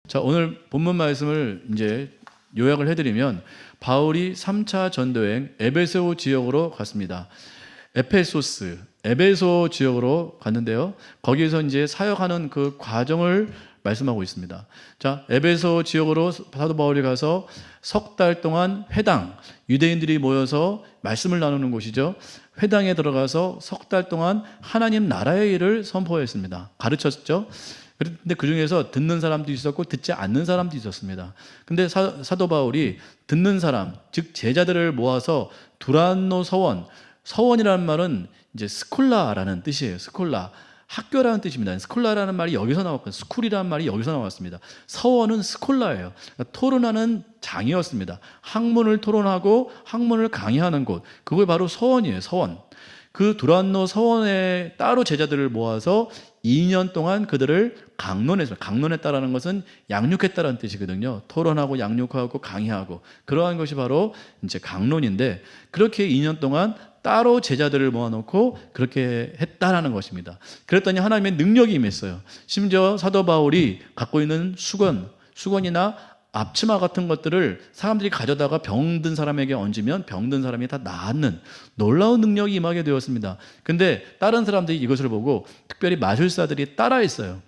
자, 오늘 본문 말씀을 이제 요약을 해드리면 바울이 3차 전도여행 에베소 지역으로 갔습니다. 에베소 지역으로 갔는데요. 거기에서 이제 사역하는 그 과정을 말씀하고 있습니다. 자, 에베소 지역으로 사도 바울이 가서 석 달 동안 회당, 유대인들이 모여서 말씀을 나누는 곳이죠. 회당에 들어가서 석 달 동안 하나님 나라의 일을 선포했습니다. 가르쳤죠. 그런데 그 중에서 듣는 사람도 있었고 듣지 않는 사람도 있었습니다. 근데 사도 바울이 듣는 사람, 즉 제자들을 모아서 두란노 서원, 서원이라는 말은 이제 스콜라라는 뜻이에요. 스콜라, 학교라는 뜻입니다. 스콜라라는 말이 여기서 나왔고, 스쿨이라는 말이 여기서 나왔습니다. 서원은 스콜라예요. 그러니까 토론하는 장이었습니다. 학문을 토론하고 학문을 강의하는 곳, 그게 바로 서원이에요. 서원. 그 두란노 서원에 따로 제자들을 모아서 2년 동안 그들을 강론했어요. 강론했다라는 것은 양육했다라는 뜻이거든요. 토론하고 양육하고 강의하고 그러한 것이 바로 이제 강론인데, 그렇게 2년 동안 따로 제자들을 모아놓고 그렇게 했다라는 것입니다. 그랬더니 하나님의 능력이 임했어요. 심지어 사도 바울이 갖고 있는 수건이나 앞치마 같은 것들을 사람들이 가져다가 병든 사람에게 얹으면 병든 사람이 다 나았는 놀라운 능력이 임하게 되었습니다. 근데 다른 사람들이 이것을 보고 특별히 마술사들이 따라했어요.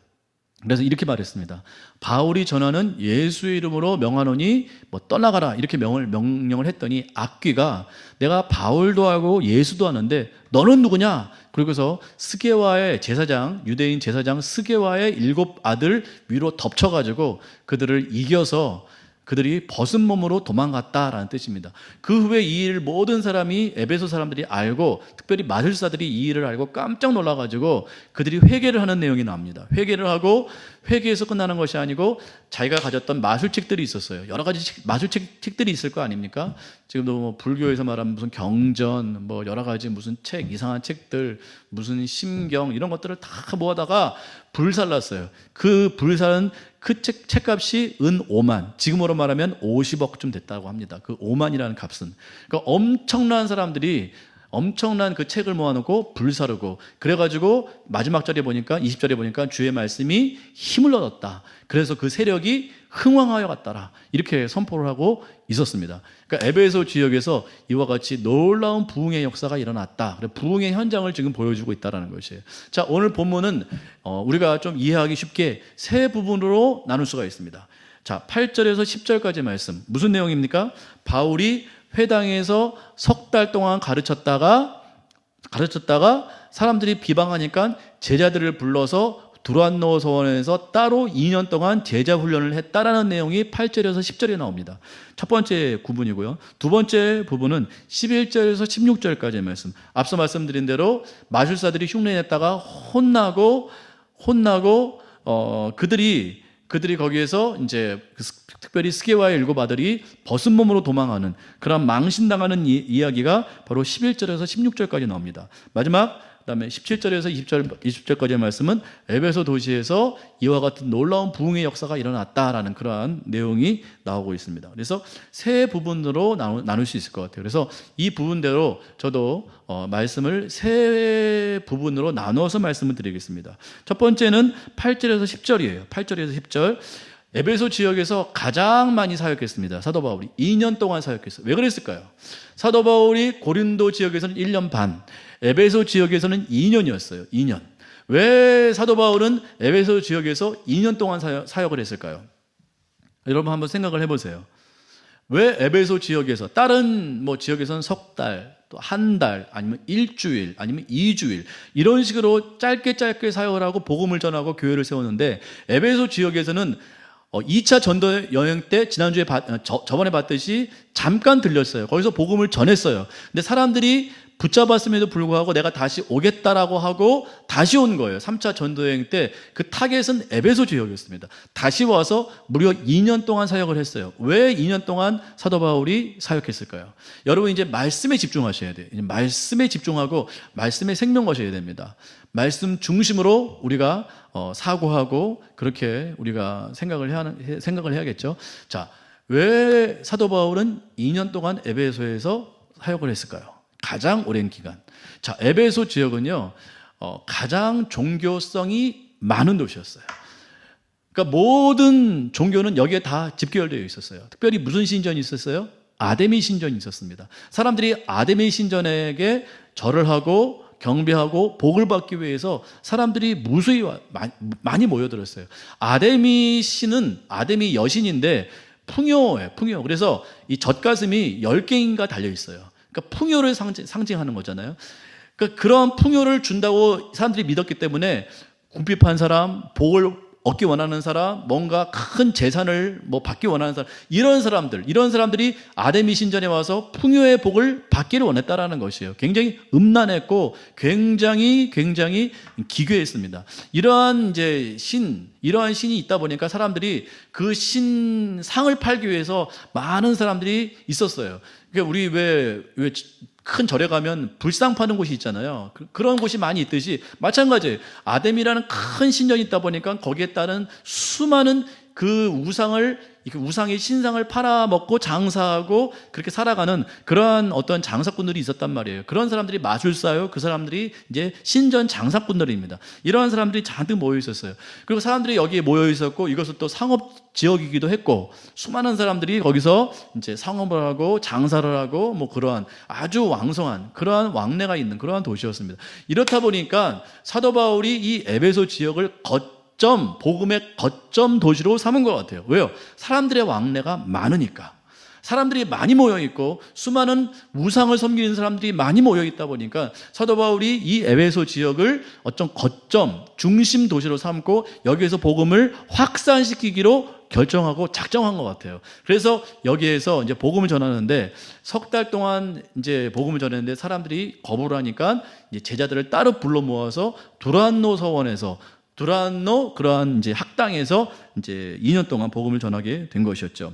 그래서 이렇게 말했습니다. 바울이 전하는 예수의 이름으로 명하노니 뭐 떠나가라, 이렇게 명령을 했더니 악귀가 내가 바울도 하고 예수도 하는데 너는 누구냐? 그러고서 스게와의 제사장, 유대인 제사장 스게와의 7 아들 위로 덮쳐가지고 그들을 이겨서 그들이 벗은 몸으로 도망갔다라는 뜻입니다. 그 후에 이 일을 모든 사람이, 에베소 사람들이 알고, 특별히 마술사들이 이 일을 알고 깜짝 놀라가지고 그들이 회개를 하는 내용이 나옵니다. 회개를 하고, 회개에서 끝나는 것이 아니고 자기가 가졌던 마술책들이 있었어요. 여러 가지 마술책들이 있을 거 아닙니까? 지금도 뭐 불교에서 말하면 무슨 경전, 뭐 여러 가지 무슨 책, 이상한 책들, 무슨 심경, 이런 것들을 다 모아다가 불살랐어요. 그 불살은 그 책값이 은 5만, 지금으로 말하면 50억쯤 됐다고 합니다. 그 5만이라는 값은. 그러니까 엄청난 사람들이 엄청난 그 책을 모아놓고 불사르고, 그래가지고 마지막 절에 보니까, 20절에 보니까 주의 말씀이 힘을 얻었다. 그래서 그 세력이 흥왕하여 갔더라, 이렇게 선포를 하고 있었습니다. 그러니까 에베소 지역에서 이와 같이 놀라운 부흥의 역사가 일어났다. 부흥의 현장을 지금 보여주고 있다는 것이에요. 자, 오늘 본문은 우리가 좀 이해하기 쉽게 세 부분으로 나눌 수가 있습니다. 자, 8절에서 10절까지 말씀, 무슨 내용입니까? 바울이 회당에서 석 달 동안 가르쳤다가 사람들이 비방하니까 제자들을 불러서 두란노 서원에서 따로 2년 동안 제자 훈련을 했다라는 내용이 8절에서 10절에 나옵니다. 첫 번째 구분이고요. 두 번째 부분은 11절에서 16절까지의 말씀. 앞서 말씀드린 대로 마술사들이 흉내냈다가 혼나고 그들이 거기에서 이제 특별히 스게와의 7 아들이 벗은 몸으로 도망하는 그런 망신당하는 이야기가 바로 11절에서 16절까지 나옵니다. 마지막 그다음에 17절에서 20절까지의 말씀은 에베소 도시에서 이와 같은 놀라운 부흥의 역사가 일어났다라는 그러한 내용이 나오고 있습니다. 그래서 세 부분으로 나눌 수 있을 것 같아요. 그래서 이 부분대로 저도 말씀을 세 부분으로 나누어서 말씀을 드리겠습니다. 첫 번째는 8절에서 10절이에요. 8절에서 10절. 에베소 지역에서 가장 많이 사역했습니다. 사도 바울이 2년 동안 사역했어요. 왜 그랬을까요? 사도 바울이 고린도 지역에서는 1년 반, 에베소 지역에서는 2년이었어요. 2년. 왜 사도 바울은 에베소 지역에서 2년 동안 사역을 했을까요? 여러분 한번 생각을 해보세요. 왜 에베소 지역에서, 다른 뭐 지역에서는 석 달, 또 한 달, 아니면 일주일, 아니면 2주일 이런 식으로 짧게 사역을 하고 복음을 전하고 교회를 세우는데, 에베소 지역에서는 2차 전도 여행 때 지난주에 저번에 봤듯이 잠깐 들렸어요. 거기서 복음을 전했어요. 근데 사람들이 붙잡았음에도 불구하고 내가 다시 오겠다라고 하고 다시 온 거예요. 3차 전도 여행 때 그 타겟은 에베소 지역이었습니다. 다시 와서 무려 2년 동안 사역을 했어요. 왜 2년 동안 사도 바울이 사역했을까요? 여러분 이제 말씀에 집중하셔야 돼요. 이제 말씀에 집중하고 말씀에 생명 거셔야 됩니다. 말씀 중심으로 우리가 사고하고 그렇게 우리가 생각을 해야겠죠. 자, 왜 사도 바울은 2년 동안 에베소에서 사역을 했을까요? 가장 오랜 기간. 자, 에베소 지역은요, 가장 종교성이 많은 도시였어요. 그러니까 모든 종교는 여기에 다 집결되어 있었어요. 특별히 무슨 신전이 있었어요? 아데미 신전이 있었습니다. 사람들이 아데미 신전에게 절을 하고 경배하고 복을 받기 위해서 사람들이 무수히 많이 모여들었어요. 아데미 신은 아데미 여신인데 풍요예요, 풍요. 그래서 이 젖가슴이 10개인가 달려 있어요. 그러니까 풍요를 상징하는 거잖아요. 그러니까 그런 풍요를 준다고 사람들이 믿었기 때문에 궁핍한 사람, 복을 얻기 원하는 사람, 뭔가 큰 재산을 받기 원하는 사람, 이런 사람들이 아데미 신전에 와서 풍요의 복을 받기를 원했다라는 것이에요. 굉장히 음란했고 굉장히 기괴했습니다. 이러한 신이 있다 보니까 사람들이 그 신상을 팔기 위해서 많은 사람들이 있었어요. 그러니까 우리 왜 큰 절에 가면 불상 파는 곳이 있잖아요. 그런 곳이 많이 있듯이 마찬가지예요. 아데미라는 큰 신전이 있다 보니까 거기에 따른 수많은 그 우상의 신상을 팔아먹고 장사하고 그렇게 살아가는 그러한 어떤 장사꾼들이 있었단 말이에요. 그런 사람들이 마술사요. 그 사람들이 이제 신전 장사꾼들입니다. 이러한 사람들이 잔뜩 모여 있었어요. 그리고 사람들이 여기에 모여 있었고 이것은 또 상업 지역이기도 했고 수많은 사람들이 거기서 이제 상업을 하고 장사를 하고 그러한 아주 왕성한 그러한 왕래가 있는 그러한 도시였습니다. 이렇다 보니까 사도 바울이 이 에베소 지역을 복음의 거점 도시로 삼은 것 같아요. 왜요? 사람들의 왕래가 많으니까. 사람들이 많이 모여있고 수많은 우상을 섬기는 사람들이 많이 모여있다 보니까 사도 바울이 이 에베소 지역을 어떤 거점, 중심 도시로 삼고 여기에서 복음을 확산시키기로 결정하고 작정한 것 같아요. 그래서 여기에서 이제 복음을 전하는데 석 달 동안 이제 복음을 전했는데 사람들이 거부를 하니까 이제 제자들을 따로 불러 모아서 두란노 서원에서 그러한 이제 학당에서 이제 2년 동안 복음을 전하게 된 것이었죠.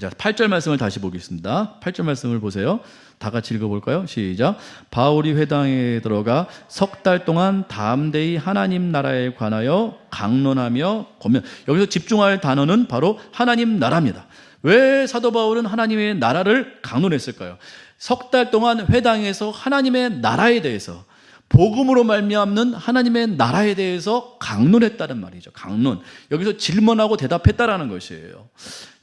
자, 8절 말씀을 다시 보겠습니다. 8절 말씀을 보세요. 다 같이 읽어볼까요? 시작. 바울이 회당에 들어가 석 달 동안 담대히 하나님 나라에 관하여 강론하며 권면. 여기서 집중할 단어는 바로 하나님 나라입니다. 왜 사도 바울은 하나님의 나라를 강론했을까요? 석 달 동안 회당에서 하나님의 나라에 대해서 복음으로 말미암는 하나님의 나라에 대해서 강론했다는 말이죠. 강론. 여기서 질문하고 대답했다라는 것이에요.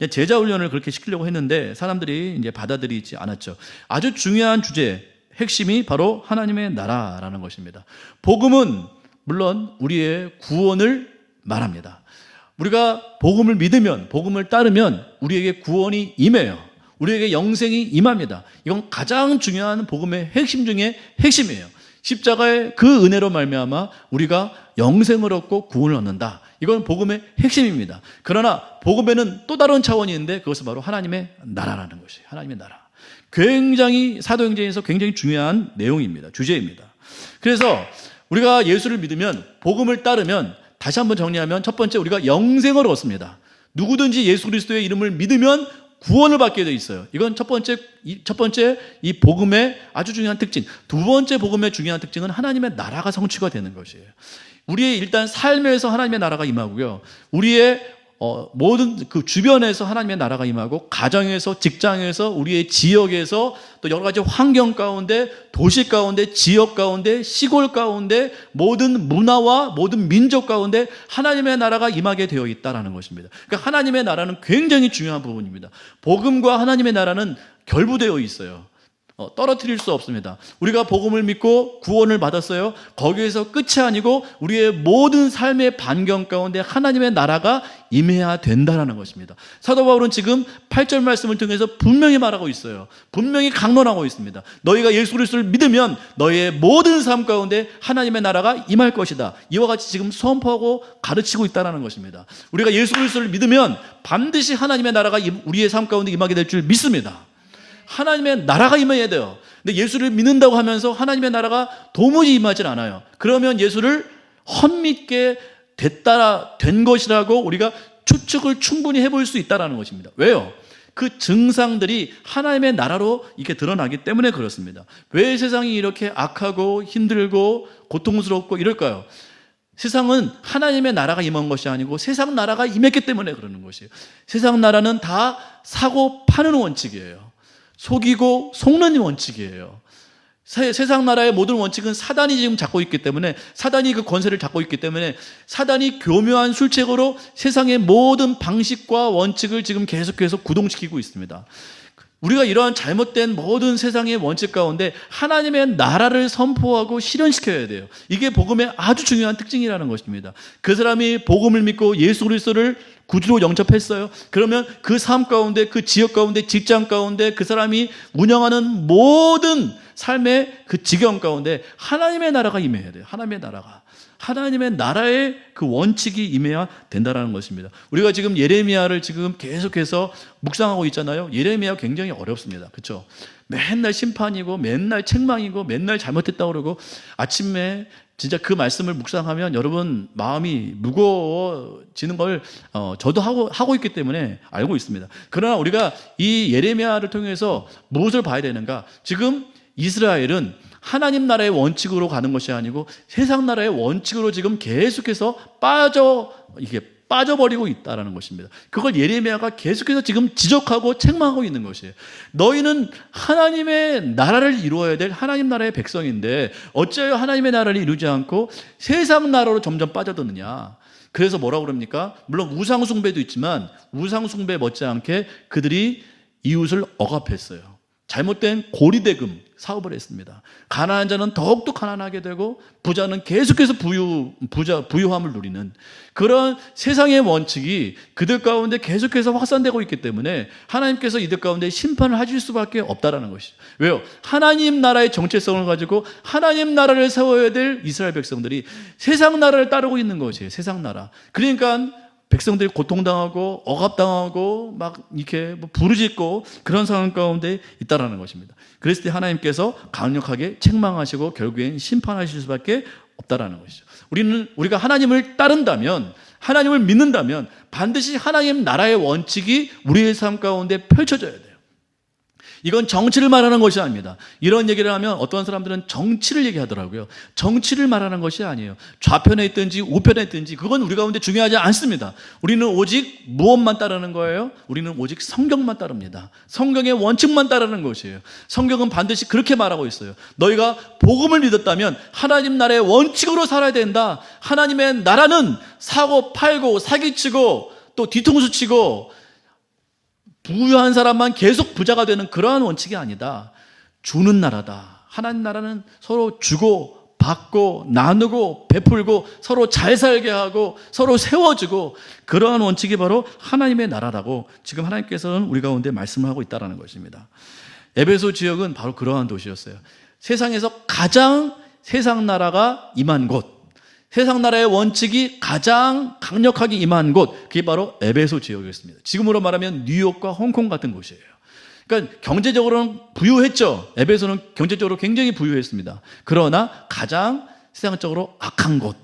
제자 훈련을 그렇게 시키려고 했는데 사람들이 이제 받아들이지 않았죠. 아주 중요한 주제, 핵심이 바로 하나님의 나라라는 것입니다. 복음은 물론 우리의 구원을 말합니다. 우리가 복음을 믿으면, 복음을 따르면 우리에게 구원이 임해요. 우리에게 영생이 임합니다. 이건 가장 중요한 복음의 핵심 중에 핵심이에요. 십자가의 그 은혜로 말미암아 우리가 영생을 얻고 구원을 얻는다. 이건 복음의 핵심입니다. 그러나 복음에는 또 다른 차원이 있는데 그것은 바로 하나님의 나라라는 것이에요. 하나님의 나라. 사도행전에서 굉장히 중요한 내용입니다. 주제입니다. 그래서 우리가 예수를 믿으면, 복음을 따르면, 다시 한번 정리하면 첫 번째 우리가 영생을 얻습니다. 누구든지 예수 그리스도의 이름을 믿으면 구원을 받게 돼 있어요. 이건 첫 번째 이 복음의 아주 중요한 특징. 두 번째 복음의 중요한 특징은 하나님의 나라가 성취가 되는 것이에요. 우리의 일단 삶에서 하나님의 나라가 임하고요. 우리의 모든 그 주변에서 하나님의 나라가 임하고 가정에서, 직장에서, 우리의 지역에서 또 여러 가지 환경 가운데, 도시 가운데, 지역 가운데, 시골 가운데 모든 문화와 모든 민족 가운데 하나님의 나라가 임하게 되어 있다는 것입니다. 그러니까 하나님의 나라는 굉장히 중요한 부분입니다. 복음과 하나님의 나라는 결부되어 있어요. 떨어뜨릴 수 없습니다. 우리가 복음을 믿고 구원을 받았어요. 거기에서 끝이 아니고 우리의 모든 삶의 반경 가운데 하나님의 나라가 임해야 된다는 것입니다. 사도 바울은 지금 8절 말씀을 통해서 분명히 말하고 있어요. 분명히 강론하고 있습니다. 너희가 예수 그리스도를 믿으면 너희의 모든 삶 가운데 하나님의 나라가 임할 것이다. 이와 같이 지금 선포하고 가르치고 있다는 것입니다. 우리가 예수 그리스도를 믿으면 반드시 하나님의 나라가 우리의 삶 가운데 임하게 될 줄 믿습니다. 하나님의 나라가 임해야 돼요. 근데 예수를 믿는다고 하면서 하나님의 나라가 도무지 임하진 않아요. 그러면 예수를 헛믿게 된 것이라고 우리가 추측을 충분히 해볼 수 있다는 것입니다. 왜요? 그 증상들이 하나님의 나라로 이렇게 드러나기 때문에 그렇습니다. 왜 세상이 이렇게 악하고 힘들고 고통스럽고 이럴까요? 세상은 하나님의 나라가 임한 것이 아니고 세상 나라가 임했기 때문에 그러는 것이에요. 세상 나라는 다 사고 파는 원칙이에요. 속이고 속는 원칙이에요. 세상 나라의 모든 원칙은 사단이 지금 잡고 있기 때문에, 사단이 그 권세를 잡고 있기 때문에, 사단이 교묘한 술책으로 세상의 모든 방식과 원칙을 지금 계속해서 구동시키고 있습니다. 우리가 이러한 잘못된 모든 세상의 원칙 가운데 하나님의 나라를 선포하고 실현시켜야 돼요. 이게 복음의 아주 중요한 특징이라는 것입니다. 그 사람이 복음을 믿고 예수 그리스도를 구주로 영접했어요. 그러면 그 삶 가운데, 그 지역 가운데, 직장 가운데 그 사람이 운영하는 모든 삶의 그 지경 가운데 하나님의 나라가 임해야 돼요. 하나님의 나라의 그 원칙이 임해야 된다는 것입니다. 우리가 지금 예레미야를 지금 계속해서 묵상하고 있잖아요. 예레미야 굉장히 어렵습니다. 그렇죠? 맨날 심판이고 맨날 책망이고 맨날 잘못했다고 그러고, 아침에 진짜 그 말씀을 묵상하면 여러분 마음이 무거워지는 걸 저도 하고 있기 때문에 알고 있습니다. 그러나 우리가 이 예레미야를 통해서 무엇을 봐야 되는가? 지금 이스라엘은 하나님 나라의 원칙으로 가는 것이 아니고 세상 나라의 원칙으로 지금 계속해서 빠져버리고 있다는 것입니다. 그걸 예레미야가 계속해서 지금 지적하고 책망하고 있는 것이에요. 너희는 하나님의 나라를 이루어야 될 하나님 나라의 백성인데 어찌하여 하나님의 나라를 이루지 않고 세상 나라로 점점 빠져드느냐. 그래서 뭐라고 그럽니까? 물론 우상 숭배도 있지만 우상 숭배 못지않게 그들이 이웃을 억압했어요. 잘못된 고리대금 사업을 했습니다. 가난한 자는 더욱더 가난하게 되고 부자는 계속해서 부유함을 누리는 그런 세상의 원칙이 그들 가운데 계속해서 확산되고 있기 때문에 하나님께서 이들 가운데 심판을 하실 수밖에 없다라는 것이죠. 왜요? 하나님 나라의 정체성을 가지고 하나님 나라를 세워야 될 이스라엘 백성들이 세상 나라를 따르고 있는 것이에요. 세상 나라. 그러니까 백성들이 고통당하고 억압당하고 막 이렇게 부르짖고 그런 상황 가운데 있다라는 것입니다. 그랬을 때 하나님께서 강력하게 책망하시고 결국엔 심판하실 수밖에 없다라는 것이죠. 우리가 하나님을 따른다면, 하나님을 믿는다면 반드시 하나님 나라의 원칙이 우리의 삶 가운데 펼쳐져야 돼요. 이건 정치를 말하는 것이 아닙니다. 이런 얘기를 하면 어떤 사람들은 정치를 얘기하더라고요. 정치를 말하는 것이 아니에요. 좌편에 있든지 우편에 있든지 그건 우리 가운데 중요하지 않습니다. 우리는 오직 무엇만 따르는 거예요? 우리는 오직 성경만 따릅니다. 성경의 원칙만 따르는 것이에요. 성경은 반드시 그렇게 말하고 있어요. 너희가 복음을 믿었다면 하나님 나라의 원칙으로 살아야 된다. 하나님의 나라는 사고 팔고 사기치고 또 뒤통수 치고 부유한 사람만 계속 부자가 되는 그러한 원칙이 아니다. 주는 나라다. 하나님 나라는 서로 주고 받고 나누고 베풀고 서로 잘 살게 하고 서로 세워주고 그러한 원칙이 바로 하나님의 나라라고 지금 하나님께서는 우리 가운데 말씀을 하고 있다는 것입니다. 에베소 지역은 바로 그러한 도시였어요. 세상에서 가장 세상 나라가 임한 곳, 세상 나라의 원칙이 가장 강력하게 임한 곳, 그게 바로 에베소 지역이었습니다. 지금으로 말하면 뉴욕과 홍콩 같은 곳이에요. 그러니까 경제적으로는 부유했죠. 에베소는 경제적으로 굉장히 부유했습니다. 그러나 가장 세상적으로 악한 곳,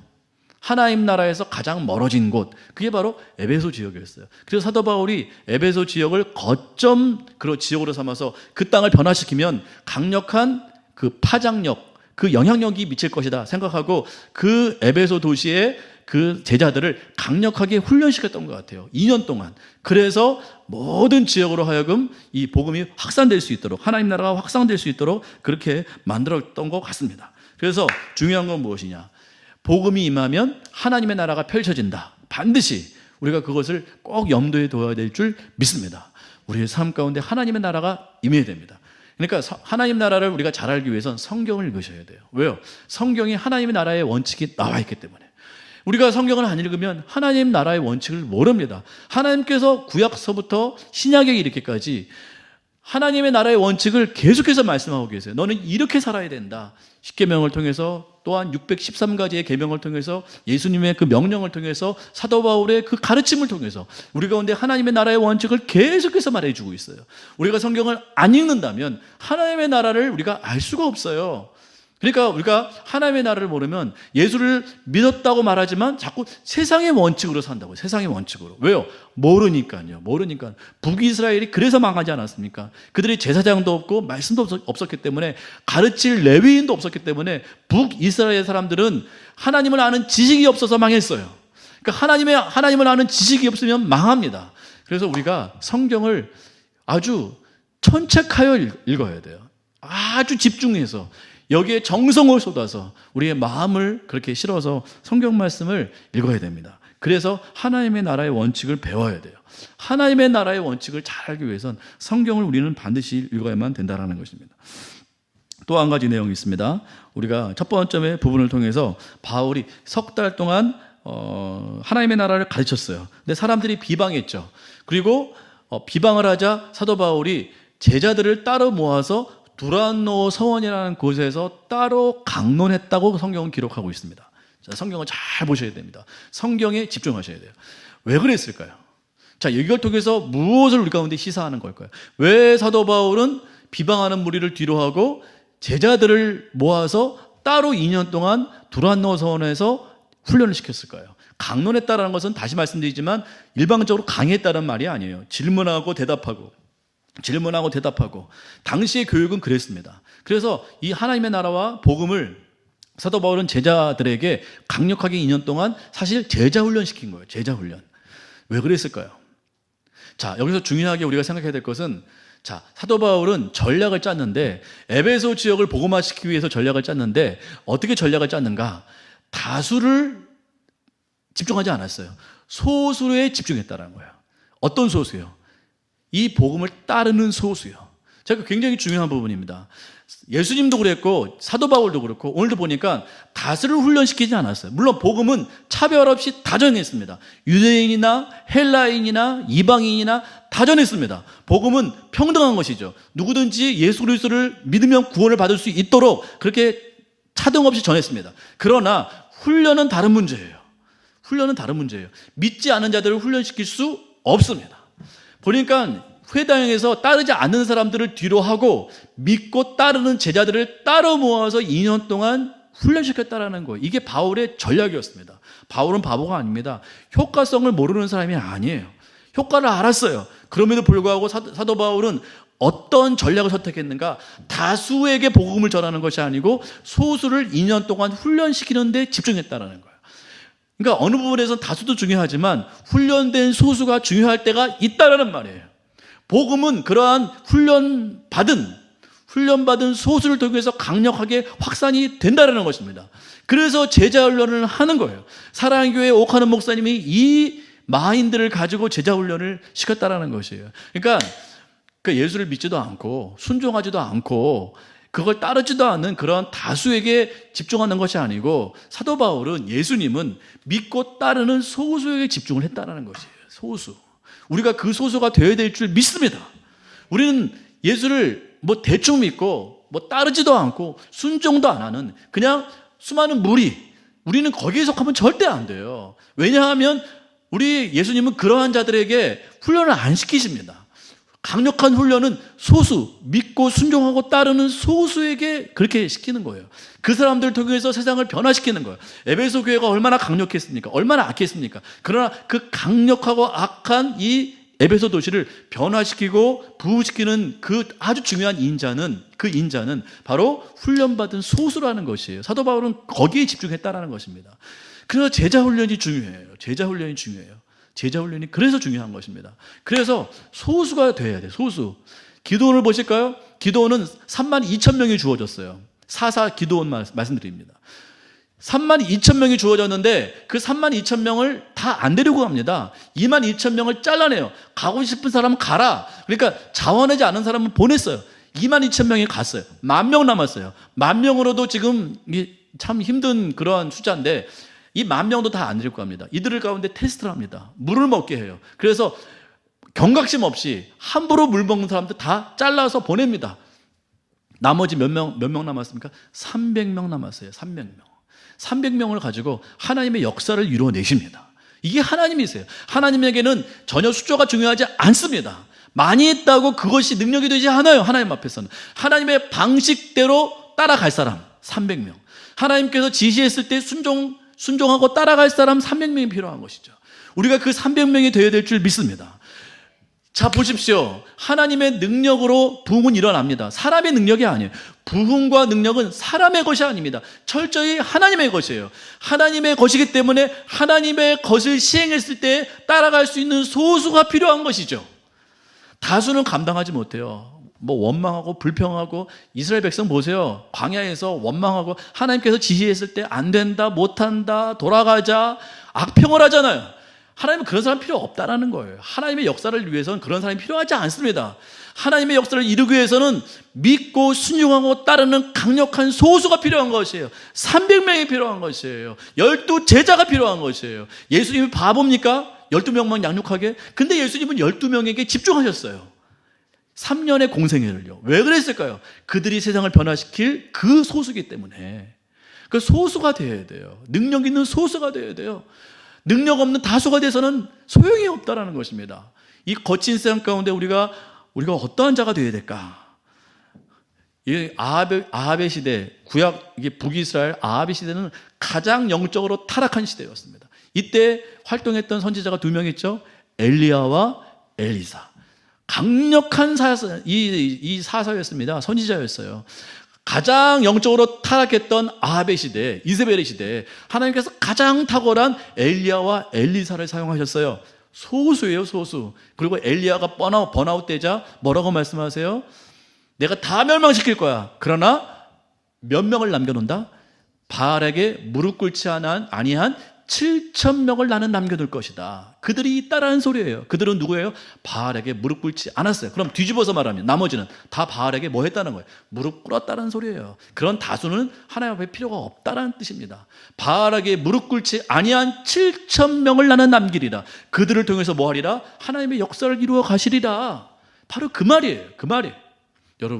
하나님 나라에서 가장 멀어진 곳, 그게 바로 에베소 지역이었어요. 그래서 사도 바울이 에베소 지역을 거점 지역으로 삼아서 그 땅을 변화시키면 강력한 그 파장력, 그 영향력이 미칠 것이다 생각하고 그 에베소 도시의 그 제자들을 강력하게 훈련시켰던 것 같아요. 2년 동안. 그래서 모든 지역으로 하여금 이 복음이 확산될 수 있도록, 하나님 나라가 확산될 수 있도록 그렇게 만들었던 것 같습니다. 그래서 중요한 건 무엇이냐? 복음이 임하면 하나님의 나라가 펼쳐진다. 반드시 우리가 그것을 꼭 염두에 둬야 될 줄 믿습니다. 우리의 삶 가운데 하나님의 나라가 임해야 됩니다. 그러니까 하나님 나라를 우리가 잘 알기 위해서는 성경을 읽으셔야 돼요. 왜요? 성경이 하나님의 나라의 원칙이 나와 있기 때문에. 우리가 성경을 안 읽으면 하나님 나라의 원칙을 모릅니다. 하나님께서 구약서부터 신약에 이르기까지 하나님의 나라의 원칙을 계속해서 말씀하고 계세요. 너는 이렇게 살아야 된다. 십계명을 통해서 또한 613가지의 계명을 통해서 예수님의 그 명령을 통해서 사도 바울의 그 가르침을 통해서 우리 가운데 하나님의 나라의 원칙을 계속해서 말해주고 있어요. 우리가 성경을 안 읽는다면 하나님의 나라를 우리가 알 수가 없어요. 그러니까 우리가 하나님의 나라를 모르면 예수를 믿었다고 말하지만 자꾸 세상의 원칙으로 산다고요. 세상의 원칙으로. 왜요? 모르니까요. 북이스라엘이 그래서 망하지 않았습니까? 그들이 제사장도 없고 말씀도 없었기 때문에 가르칠 레위인도 없었기 때문에 북이스라엘 사람들은 하나님을 아는 지식이 없어서 망했어요. 그러니까 하나님을 아는 지식이 없으면 망합니다. 그래서 우리가 성경을 아주 천착하여 읽어야 돼요. 아주 집중해서 여기에 정성을 쏟아서 우리의 마음을 그렇게 실어서 성경 말씀을 읽어야 됩니다. 그래서 하나님의 나라의 원칙을 배워야 돼요. 하나님의 나라의 원칙을 잘 알기 위해선 성경을 우리는 반드시 읽어야만 된다는 것입니다. 또 한 가지 내용이 있습니다. 우리가 첫 번째 부분을 통해서 바울이 석 달 동안 하나님의 나라를 가르쳤어요. 근데 사람들이 비방했죠. 그리고 비방을 하자 사도 바울이 제자들을 따로 모아서 두란노 서원이라는 곳에서 따로 강론했다고 성경은 기록하고 있습니다. 자, 성경을 잘 보셔야 됩니다. 성경에 집중하셔야 돼요. 왜 그랬을까요? 자, 이걸 통해서 무엇을 우리 가운데 시사하는 걸까요? 왜 사도 바울은 비방하는 무리를 뒤로 하고 제자들을 모아서 따로 2년 동안 두란노 서원에서 훈련을 시켰을까요? 강론했다라는 것은 다시 말씀드리지만 일방적으로 강의했다는 말이 아니에요. 질문하고 대답하고 당시의 교육은 그랬습니다. 그래서 이 하나님의 나라와 복음을 사도 바울은 제자들에게 강력하게 2년 동안 사실 제자 훈련시킨 거예요. 제자 훈련. 왜 그랬을까요? 자, 여기서 중요하게 우리가 생각해야 될 것은, 자, 사도 바울은 전략을 짰는데, 에베소 지역을 복음화시키기 위해서 전략을 짰는데 어떻게 전략을 짰는가? 다수를 집중하지 않았어요. 소수에 집중했다는 거예요. 어떤 소수요? 이 복음을 따르는 소수요. 제가 굉장히 중요한 부분입니다. 예수님도 그랬고 사도 바울도 그렇고 오늘도 보니까 다수를 훈련시키지 않았어요. 물론 복음은 차별 없이 다 전했습니다. 유대인이나 헬라인이나 이방인이나 다 전했습니다. 복음은 평등한 것이죠. 누구든지 예수 그리스도를 믿으면 구원을 받을 수 있도록 그렇게 차등 없이 전했습니다. 그러나 훈련은 다른 문제예요. 믿지 않은 자들을 훈련시킬 수 없습니다. 보니까 회당에서 따르지 않는 사람들을 뒤로 하고 믿고 따르는 제자들을 따로 모아서 2년 동안 훈련시켰다라는 거예요. 이게 바울의 전략이었습니다. 바울은 바보가 아닙니다. 효과성을 모르는 사람이 아니에요. 효과를 알았어요. 그럼에도 불구하고 사도 바울은 어떤 전략을 선택했는가? 다수에게 복음을 전하는 것이 아니고 소수를 2년 동안 훈련시키는 데 집중했다라는 거예요. 그러니까 어느 부분에서는 다수도 중요하지만 훈련된 소수가 중요할 때가 있다라는 말이에요. 복음은 그러한 훈련받은 소수를 통해서 강력하게 확산이 된다는 것입니다. 그래서 제자 훈련을 하는 거예요. 사랑의 교회 옥하는 목사님이 이 마인드를 가지고 제자 훈련을 시켰다는 것이에요. 그러니까 예수를 믿지도 않고 순종하지도 않고 그걸 따르지도 않는 그런 다수에게 집중하는 것이 아니고 사도 바울은 예수님은 믿고 따르는 소수에게 집중을 했다는 것이에요. 소수. 우리가 그 소수가 되어야 될 줄 믿습니다. 우리는 예수를 대충 믿고 따르지도 않고 순종도 안 하는 그냥 수많은 무리, 우리는 거기에 속하면 절대 안 돼요. 왜냐하면 우리 예수님은 그러한 자들에게 훈련을 안 시키십니다. 강력한 훈련은 소수, 믿고 순종하고 따르는 소수에게 그렇게 시키는 거예요. 그 사람들을 통해서 세상을 변화시키는 거예요. 에베소 교회가 얼마나 강력했습니까? 얼마나 악했습니까? 그러나 그 강력하고 악한 이 에베소 도시를 변화시키고 부흥시키는 그 아주 중요한 인자는 바로 훈련받은 소수라는 것이에요. 사도 바울은 거기에 집중했다라는 것입니다. 그래서 제자 훈련이 중요해요. 제자 훈련이 그래서 중요한 것입니다. 그래서 소수가 돼야 돼요. 소수. 기도원을 보실까요? 기도원은 32,000명이 주어졌어요. 사사 기도원 말씀드립니다. 32,000명이 주어졌는데 그 32,000명을 다 안 데리고 갑니다. 22,000명을 잘라내요. 가고 싶은 사람은 가라. 그러니까 자원하지 않은 사람은 보냈어요. 22,000명이 갔어요. 10,000명 남았어요. 10,000명으로도 지금 참 힘든 그러한 숫자인데 이 10,000명도 다 안 데리고 갑니다. 이들을 가운데 테스트를 합니다. 물을 먹게 해요. 그래서 경각심 없이 함부로 물 먹는 사람들 다 잘라서 보냅니다. 나머지 몇 명 남았습니까? 300명 남았어요. 300명을 가지고 하나님의 역사를 이루어내십니다. 이게 하나님이세요. 하나님에게는 전혀 숫자가 중요하지 않습니다. 많이 했다고 그것이 능력이 되지 않아요. 하나님 앞에서는. 하나님의 방식대로 따라갈 사람 300명. 하나님께서 지시했을 때 순종하고 따라갈 사람 300명이 필요한 것이죠. 우리가 그 300명이 되어야 될 줄 믿습니다. 자, 보십시오. 하나님의 능력으로 부흥은 일어납니다. 사람의 능력이 아니에요. 부흥과 능력은 사람의 것이 아닙니다. 철저히 하나님의 것이에요. 하나님의 것이기 때문에 하나님의 것을 시행했을 때 따라갈 수 있는 소수가 필요한 것이죠. 다수는 감당하지 못해요. 뭐 원망하고 불평하고 이스라엘 백성 보세요. 광야에서 원망하고 하나님께서 지시했을 때 안 된다, 못한다, 돌아가자, 악평을 하잖아요. 하나님은 그런 사람 필요 없다라는 거예요. 하나님의 역사를 위해서는 그런 사람이 필요하지 않습니다. 하나님의 역사를 이루기 위해서는 믿고 순종하고 따르는 강력한 소수가 필요한 것이에요. 300명이 필요한 것이에요. 12제자가 필요한 것이에요. 예수님이 바보입니까? 12명만 양육하게? 근데 예수님은 12명에게 집중하셨어요. 3년의 공생애를요. 왜 그랬을까요? 그들이 세상을 변화시킬 그 소수이기 때문에. 그 소수가 되어야 돼요. 능력 있는 소수가 되어야 돼요. 능력 없는 다수가 돼서는 소용이 없다라는 것입니다. 이 거친 세상 가운데 우리가 어떠한 자가 되어야 될까? 이 아합의 시대, 구약 이게 북이스라엘 아합의 시대는 가장 영적으로 타락한 시대였습니다. 이때 활동했던 선지자가 2명 있죠. 엘리야와 엘리사. 강력한 이 사사였습니다. 선지자였어요. 가장 영적으로 타락했던 아합의 시대, 이세벨의 시대, 하나님께서 가장 탁월한 엘리야와 엘리사를 사용하셨어요. 소수예요, 소수. 그리고 엘리야가 번아웃 되자 뭐라고 말씀하세요? 내가 다 멸망시킬 거야. 그러나 몇 명을 남겨놓는다? 바알에게 무릎 꿇지 아니한 7,000명을 나는 남겨둘 것이다. 그들이 있다라는 소리예요. 그들은 누구예요? 바알에게 무릎 꿇지 않았어요. 그럼 뒤집어서 말하면 나머지는 다 바알에게 뭐 했다는 거예요? 무릎 꿇었다는 소리예요. 그런 다수는 하나님 앞에 필요가 없다라는 뜻입니다. 바알에게 무릎 꿇지 아니한 7,000명을 나는 남기리라. 그들을 통해서 뭐 하리라? 하나님의 역사를 이루어 가시리라. 바로 그 말이에요. 그 말이에요. 여러분,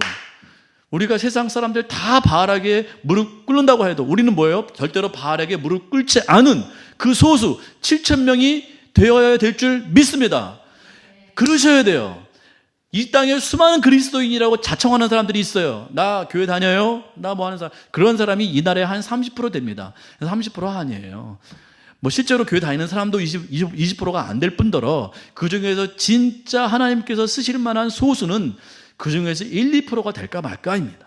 우리가 세상 사람들 다 바알에게 무릎 꿇는다고 해도 우리는 뭐예요? 절대로 바알에게 무릎 꿇지 않은 그 소수 7,000명이 되어야 될 줄 믿습니다. 그러셔야 돼요. 이 땅에 수많은 그리스도인이라고 자청하는 사람들이 있어요. 나 교회 다녀요? 나 뭐 하는 사람? 그런 사람이 이날에 한 30% 됩니다. 30% 아니에요. 뭐 실제로 교회 다니는 사람도 20%가 안 될 뿐더러 그 중에서 진짜 하나님께서 쓰실 만한 소수는 그 중에서 1, 2%가 될까 말까입니다.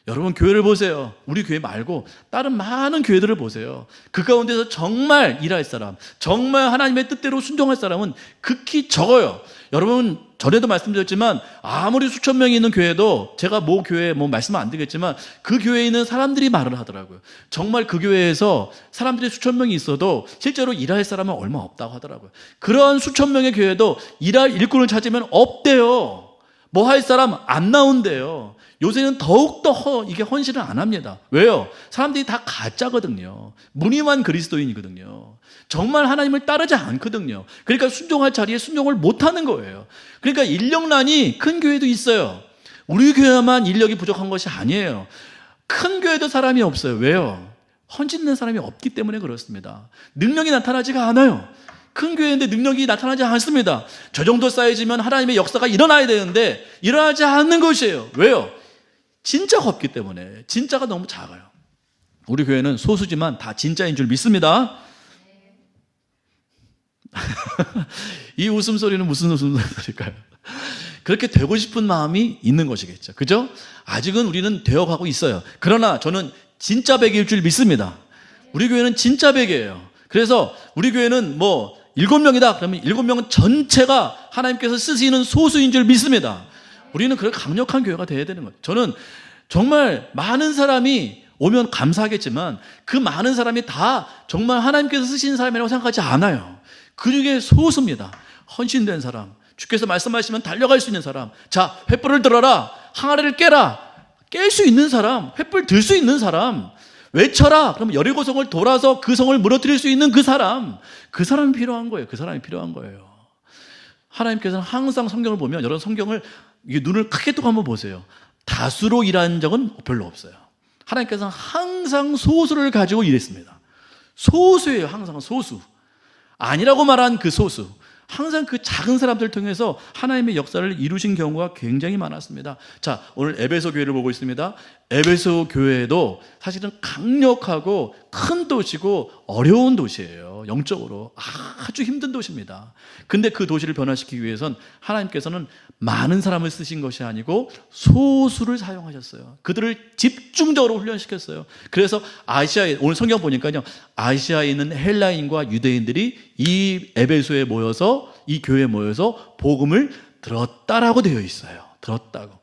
여러분 교회를 보세요. 우리 교회 말고 다른 많은 교회들을 보세요. 그 가운데서 정말 일할 사람, 정말 하나님의 뜻대로 순종할 사람은 극히 적어요. 여러분 전에도 말씀드렸지만 아무리 수천 명이 있는 교회도 제가 뭐 교회 뭐 말씀은 안 드리겠지만 그 교회에 있는 사람들이 말을 하더라고요. 정말 그 교회에서 사람들이 수천 명이 있어도 실제로 일할 사람은 얼마 없다고 하더라고요. 그런 수천 명의 교회도 일할 일꾼을 찾으면 없대요. 뭐 할 사람 안 나온대요. 요새는 더욱더 이게 헌신을 안 합니다. 왜요? 사람들이 다 가짜거든요. 무늬만 그리스도인이거든요. 정말 하나님을 따르지 않거든요. 그러니까 순종할 자리에 순종을 못하는 거예요. 그러니까 인력난이 큰 교회도 있어요. 우리 교회만 인력이 부족한 것이 아니에요. 큰 교회도 사람이 없어요. 왜요? 헌신된 사람이 없기 때문에 그렇습니다. 능력이 나타나지가 않아요. 큰 교회인데 능력이 나타나지 않습니다. 저 정도 사이즈면 하나님의 역사가 일어나야 되는데 일어나지 않는 것이에요. 왜요? 진짜가 없기 때문에. 진짜가 너무 작아요. 우리 교회는 소수지만 다 진짜인 줄 믿습니다. 이 웃음소리는 무슨 웃음소리일까요? 그렇게 되고 싶은 마음이 있는 것이겠죠. 그죠? 아직은 우리는 되어가고 있어요. 그러나 저는 진짜 백일 줄 믿습니다. 우리 교회는 진짜 백이에요. 그래서 우리 교회는 뭐 7명이다. 그러면 7명은 전체가 하나님께서 쓰시는 소수인 줄 믿습니다. 우리는 그렇게 강력한 교회가 되어야 되는 거예요. 저는 정말 많은 사람이 오면 감사하겠지만 그 많은 사람이 다 정말 하나님께서 쓰시는 사람이라고 생각하지 않아요. 그 중에 소수입니다. 헌신된 사람, 주께서 말씀하시면 달려갈 수 있는 사람, 자 횃불을 들어라, 항아리를 깨라, 깰 수 있는 사람, 횃불 들 수 있는 사람, 외쳐라. 그러면 여리고성을 돌아서 그 성을 무너뜨릴 수 있는 그 사람이 필요한 거예요. 그 사람이 필요한 거예요. 하나님께서는 항상 성경을 보면 여러분 성경을 눈을 크게 뜨고 한번 보세요. 다수로 일한 적은 별로 없어요. 하나님께서는 항상 소수를 가지고 일했습니다. 소수예요. 항상 소수. 아니라고 말한 그 소수. 항상 그 작은 사람들 통해서 하나님의 역사를 이루신 경우가 굉장히 많았습니다. 자, 오늘 에베소 교회를 보고 있습니다. 에베소 교회도 사실은 강력하고 큰 도시고 어려운 도시예요. 영적으로 아주 힘든 도시입니다. 근데 그 도시를 변화시키기 위해선 하나님께서는 많은 사람을 쓰신 것이 아니고 소수를 사용하셨어요. 그들을 집중적으로 훈련시켰어요. 그래서 아시아에, 오늘 성경 보니까요, 아시아에 있는 헬라인과 유대인들이 이 에베소에 모여서, 이 교회에 모여서 복음을 들었다라고 되어 있어요. 들었다고.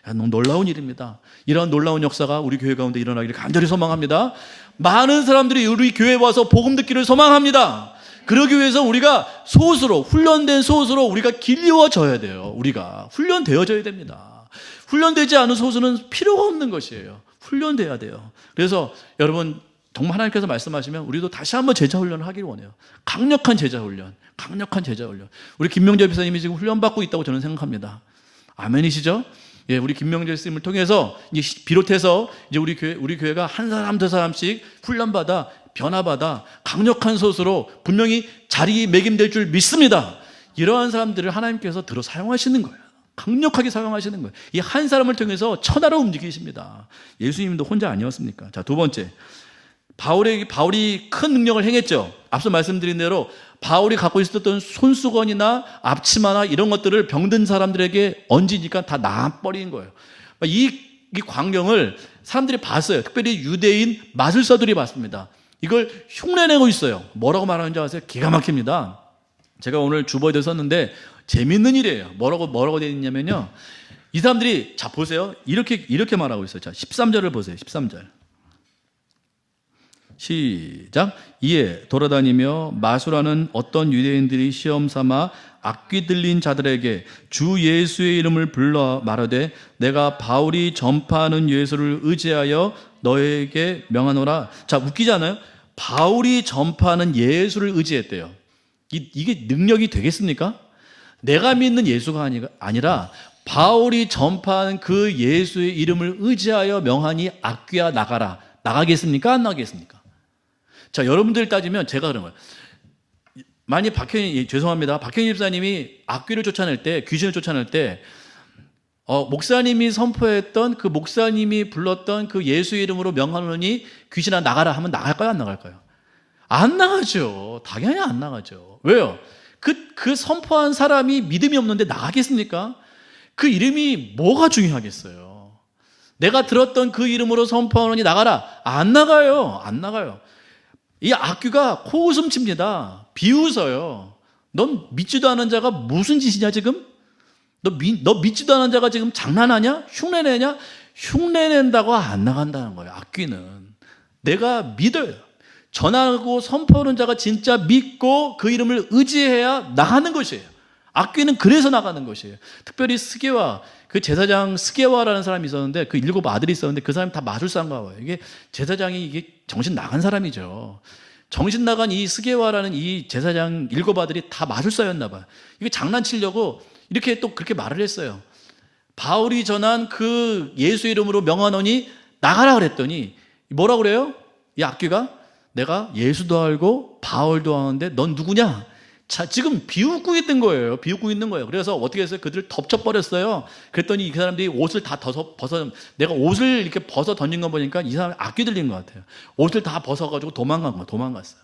너무 놀라운 일입니다. 이러한 놀라운 역사가 우리 교회 가운데 일어나기를 간절히 소망합니다. 많은 사람들이 우리 교회에 와서 복음 듣기를 소망합니다. 그러기 위해서 우리가 소수로, 훈련된 소수로 우리가 길리워져야 돼요. 우리가 훈련되어져야 됩니다. 훈련되지 않은 소수는 필요가 없는 것이에요. 훈련돼야 돼요. 그래서 여러분 정말 하나님께서 말씀하시면 우리도 다시 한번 제자 훈련을 하기를 원해요. 강력한 제자 훈련, 강력한 제자 훈련. 우리 김명재 비서님이 지금 훈련받고 있다고 저는 생각합니다. 아멘이시죠? 예, 우리 김명재 스님을 통해서 이제 비롯해서 이제 우리 교회가 한 사람 두 사람씩 훈련받아 변화받아 강력한 소수로 분명히 자리매김될 줄 믿습니다. 이러한 사람들을 하나님께서 들어 사용하시는 거예요. 강력하게 사용하시는 거예요. 이 한 사람을 통해서 천하를 움직이십니다. 예수님도 혼자 아니었습니까? 자, 두 번째. 바울이 큰 능력을 행했죠. 앞서 말씀드린 대로 바울이 갖고 있었던 손수건이나 앞치마나 이런 것들을 병든 사람들에게 얹으니까 다 나아버린 거예요. 이 광경을 사람들이 봤어요. 특별히 유대인 마술사들이 봤습니다. 이걸 흉내내고 있어요. 뭐라고 말하는지 아세요? 기가 막힙니다. 제가 오늘 주보에도 썼는데 재밌는 일이에요. 뭐라고 되어 있냐면요. 이 사람들이, 자, 보세요. 이렇게 말하고 있어요. 자, 13절을 보세요. 13절. 시작. 이에 돌아다니며 마술하는 어떤 유대인들이 시험 삼아 악귀 들린 자들에게 주 예수의 이름을 불러 말하되 내가 바울이 전파하는 예수를 의지하여 너에게 명하노라. 자, 웃기지 않아요? 바울이 전파하는 예수를 의지했대요. 이게 능력이 되겠습니까? 내가 믿는 예수가 아니라 바울이 전파하는 그 예수의 이름을 의지하여 명하니 악귀야 나가라. 나가겠습니까? 안 나가겠습니까? 자, 여러분들 따지면 제가 그런 거예요. 만약 죄송합니다. 박현희 집사님이 악귀를 쫓아낼 때, 귀신을 쫓아낼 때, 목사님이 선포했던 그 목사님이 불렀던 그 예수의 이름으로 명하노니 귀신아 나가라 하면 나갈까요? 안 나갈까요? 안 나가죠. 당연히 안 나가죠. 왜요? 그 선포한 사람이 믿음이 없는데 나가겠습니까? 그 이름이 뭐가 중요하겠어요? 내가 들었던 그 이름으로 선포하노니 나가라. 안 나가요. 안 나가요. 이 악귀가 코웃음 칩니다. 비웃어요. 넌 믿지도 않은 자가 무슨 짓이냐 지금? 너 믿지도 않은 자가 지금 장난하냐? 흉내내냐? 흉내낸다고 안 나간다는 거예요. 악귀는. 내가 믿어요. 전하고 선포하는 자가 진짜 믿고 그 이름을 의지해야 나가는 것이에요. 악귀는 그래서 나가는 것이에요. 특별히 스게와, 그 제사장 스게와라는 사람이 있었는데 그 7 아들이 있었는데 그 사람이 다 마술사인가 봐요. 이게 제사장이 이게 정신 나간 사람이죠. 정신 나간 이 스게와라는 이 제사장 7 아들이 다 마술사였나 봐요. 이게 장난치려고 이렇게 또 그렇게 말을 했어요. 바울이 전한 그 예수 이름으로 명하노니 나가라 그랬더니 뭐라고 그래요? 이 악귀가 내가 예수도 알고 바울도 아는데 넌 누구냐? 자, 지금 비웃고 있는 거예요. 비웃고 있는 거예요. 그래서 어떻게 했어요? 그들을 덮쳐버렸어요. 그랬더니 그 사람들이 옷을 다 내가 옷을 이렇게 벗어 던진 거 보니까 이 사람이 악귀 들린 것 같아요. 옷을 다 벗어가지고 도망갔어요.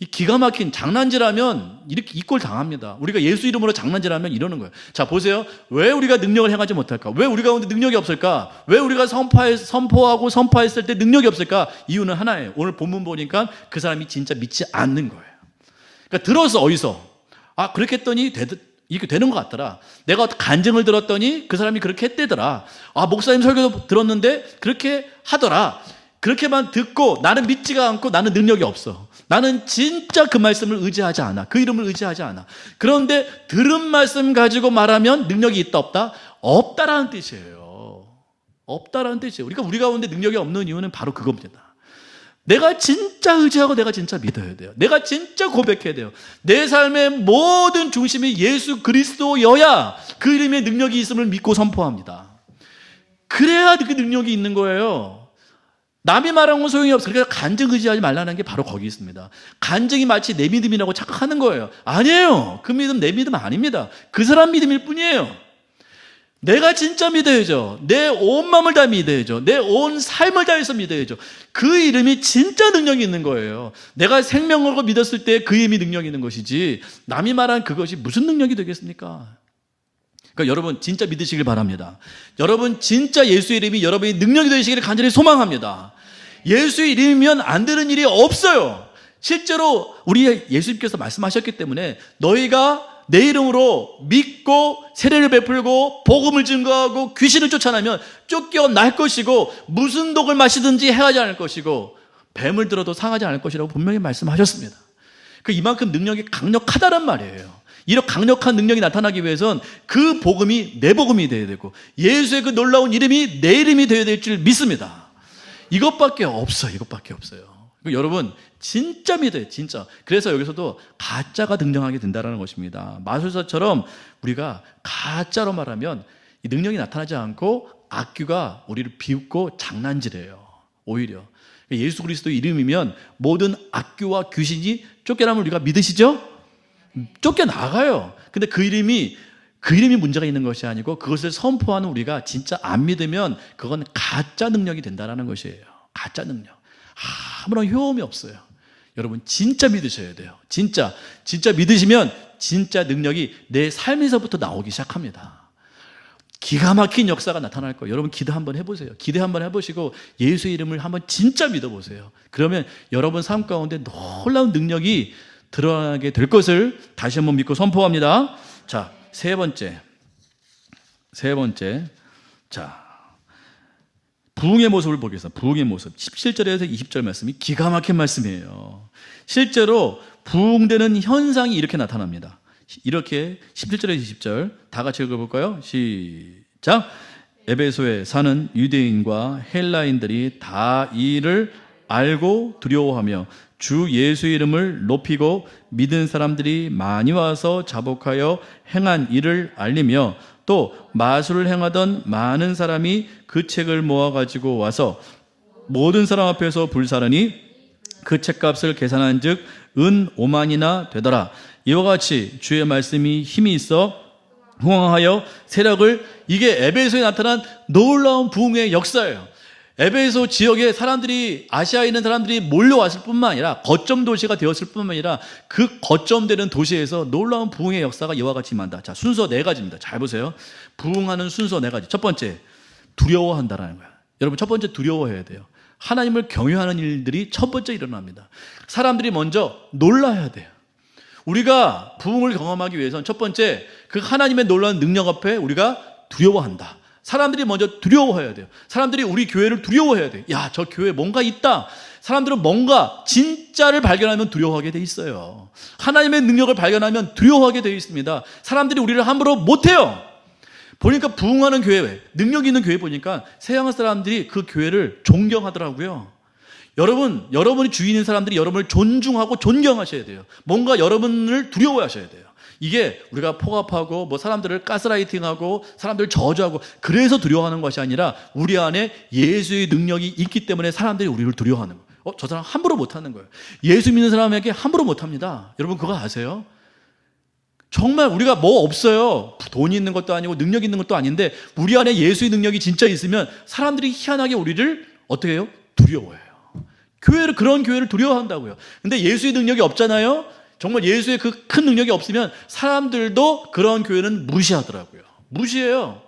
이 기가 막힌 장난질하면 이렇게 이 꼴 당합니다. 우리가 예수 이름으로 장난질하면 이러는 거예요. 자, 보세요. 왜 우리가 능력을 행하지 못할까? 왜 우리 가운데 능력이 없을까? 왜 우리가 선포하고 선포했을 때 능력이 없을까? 이유는 하나예요. 오늘 본문 보니까 그 사람이 진짜 믿지 않는 거예요. 그러니까 들어서 어디서 그렇게 했더니 이렇게 되는 것 같더라. 내가 간증을 들었더니 그 사람이 그렇게 했대더라. 목사님 설교도 들었는데 그렇게 하더라. 그렇게만 듣고 나는 믿지가 않고 나는 능력이 없어. 나는 진짜 그 말씀을 의지하지 않아. 그 이름을 의지하지 않아. 그런데 들은 말씀 가지고 말하면 능력이 있다 없다? 없다라는 뜻이에요. 없다라는 뜻이에요. 그러니까 우리 가운데 능력이 없는 이유는 바로 그겁니다. 내가 진짜 의지하고 내가 진짜 믿어야 돼요. 내가 진짜 고백해야 돼요. 내 삶의 모든 중심이 예수 그리스도여야 그 이름의 능력이 있음을 믿고 선포합니다. 그래야 그 능력이 있는 거예요. 남이 말하는 건 소용이 없어요. 그래서 간증 의지하지 말라는 게 바로 거기 있습니다. 간증이 마치 내 믿음이라고 착각하는 거예요. 아니에요. 그 믿음 내 믿음 아닙니다. 그 사람 믿음일 뿐이에요. 내가 진짜 믿어야죠. 내 온 마음을 다 믿어야죠. 내 온 삶을 다해서 믿어야죠. 그 이름이 진짜 능력이 있는 거예요. 내가 생명을 믿었을 때 그 이름이 능력이 있는 것이지 남이 말한 그것이 무슨 능력이 되겠습니까? 그러니까 여러분 진짜 믿으시길 바랍니다. 여러분 진짜 예수의 이름이 여러분의 능력이 되시기를 간절히 소망합니다. 예수의 이름이면 안 되는 일이 없어요. 실제로 우리 예수님께서 말씀하셨기 때문에 너희가 내 이름으로 믿고 세례를 베풀고 복음을 증거하고 귀신을 쫓아내면 쫓겨날 것이고 무슨 독을 마시든지 해하지 않을 것이고 뱀을 들어도 상하지 않을 것이라고 분명히 말씀하셨습니다. 이만큼 능력이 강력하다란 말이에요. 이런 강력한 능력이 나타나기 위해선 그 복음이 내 복음이 되어야 되고 예수의 그 놀라운 이름이 내 이름이 되어야 될 줄 믿습니다. 이것밖에 없어요. 여러분 진짜 믿어요. 진짜. 그래서 여기서도 가짜가 등장하게 된다는 것입니다. 마술사처럼 우리가 가짜로 말하면 이 능력이 나타나지 않고 악귀가 우리를 비웃고 장난질해요. 오히려 예수 그리스도 이름이면 모든 악귀와 귀신이 쫓겨나면 우리가 믿으시죠? 쫓겨나가요. 근데 그 이름이 문제가 있는 것이 아니고 그것을 선포하는 우리가 진짜 안 믿으면 그건 가짜 능력이 된다는 것이에요. 가짜 능력. 아무런 효험이 없어요. 여러분 진짜 믿으셔야 돼요. 진짜 믿으시면 진짜 능력이 내 삶에서부터 나오기 시작합니다. 기가 막힌 역사가 나타날 거예요. 여러분 기도 한번 해보세요. 기대 한번 해보시고 예수의 이름을 한번 진짜 믿어보세요. 그러면 여러분 삶 가운데 놀라운 능력이 드러나게 될 것을 다시 한번 믿고 선포합니다. 자, 세 번째. 자, 부흥의 모습을 보겠습니다. 부흥의 모습. 17절에서 20절 말씀이 기가 막힌 말씀이에요. 실제로 부흥되는 현상이 이렇게 나타납니다. 이렇게 17절에서 20절 다 같이 읽어볼까요? 시작. 에베소에 사는 유대인과 헬라인들이 다 이 일을 알고 두려워하며 주 예수 이름을 높이고 믿은 사람들이 많이 와서 자복하여 행한 일을 알리며 또 마술을 행하던 많은 사람이 그 책을 모아가지고 와서 모든 사람 앞에서 불사르니 그 책값을 계산한 즉 은 5만이나 되더라. 이와 같이 주의 말씀이 힘이 있어 흥황하여 세력을, 이게 에베소에 나타난 놀라운 부흥의 역사예요. 에베소 지역에 사람들이, 아시아에 있는 사람들이 몰려왔을 뿐만 아니라 거점 도시가 되었을 뿐만 아니라 그 거점되는 도시에서 놀라운 부흥의 역사가 이와 같이 임한다. 자, 순서 4가지입니다. 잘 보세요. 부흥하는 순서 4가지. 첫 번째, 두려워한다라는 거야. 여러분, 첫 번째 두려워해야 돼요. 하나님을 경외하는 일들이 첫 번째 일어납니다. 사람들이 먼저 놀라야 돼요. 우리가 부흥을 경험하기 위해서는 첫 번째, 그 하나님의 놀라운 능력 앞에 우리가 두려워한다. 사람들이 먼저 두려워해야 돼요. 사람들이 우리 교회를 두려워해야 돼요. 야, 저 교회에 뭔가 있다. 사람들은 뭔가 진짜를 발견하면 두려워하게 돼 있어요. 하나님의 능력을 발견하면 두려워하게 돼 있습니다. 사람들이 우리를 함부로 못해요. 보니까 부흥하는 교회, 능력 있는 교회 보니까 서양 사람들이 그 교회를 존경하더라고요. 여러분이 주위 있는 사람들이 여러분을 존중하고 존경하셔야 돼요. 뭔가 여러분을 두려워하셔야 돼요. 이게 우리가 폭압하고 뭐 사람들을 가스라이팅하고 사람들을 저주하고 그래서 두려워하는 것이 아니라 우리 안에 예수의 능력이 있기 때문에 사람들이 우리를 두려워하는 거예요. 저 사람 함부로 못하는 거예요. 예수 믿는 사람에게 함부로 못합니다. 여러분 그거 아세요? 정말 우리가 뭐 없어요. 돈이 있는 것도 아니고 능력 있는 것도 아닌데 우리 안에 예수의 능력이 진짜 있으면 사람들이 희한하게 우리를 어떻게 해요? 두려워해요. 그런 교회를 두려워한다고요. 근데 예수의 능력이 없잖아요. 정말 예수의 그 큰 능력이 없으면 사람들도 그런 교회는 무시하더라고요. 무시해요.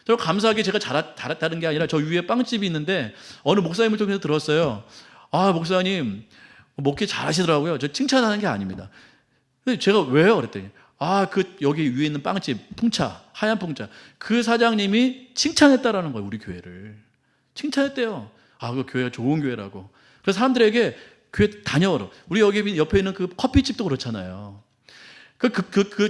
저 감사하게 제가 잘했다는 게 아니라 저 위에 빵집이 있는데 어느 목사님을 통해서 들었어요. 아, 목사님 목회 잘하시더라고요. 저 칭찬하는 게 아닙니다. 근데 제가 왜요? 그랬더니 여기 위에 있는 빵집 풍차, 하얀 풍차, 그 사장님이 칭찬했다라는 거예요. 우리 교회를 칭찬했대요. 그 교회가 좋은 교회라고. 그래서 사람들에게 교회 다녀오라. 우리 여기 옆에 있는 그 커피집도 그렇잖아요.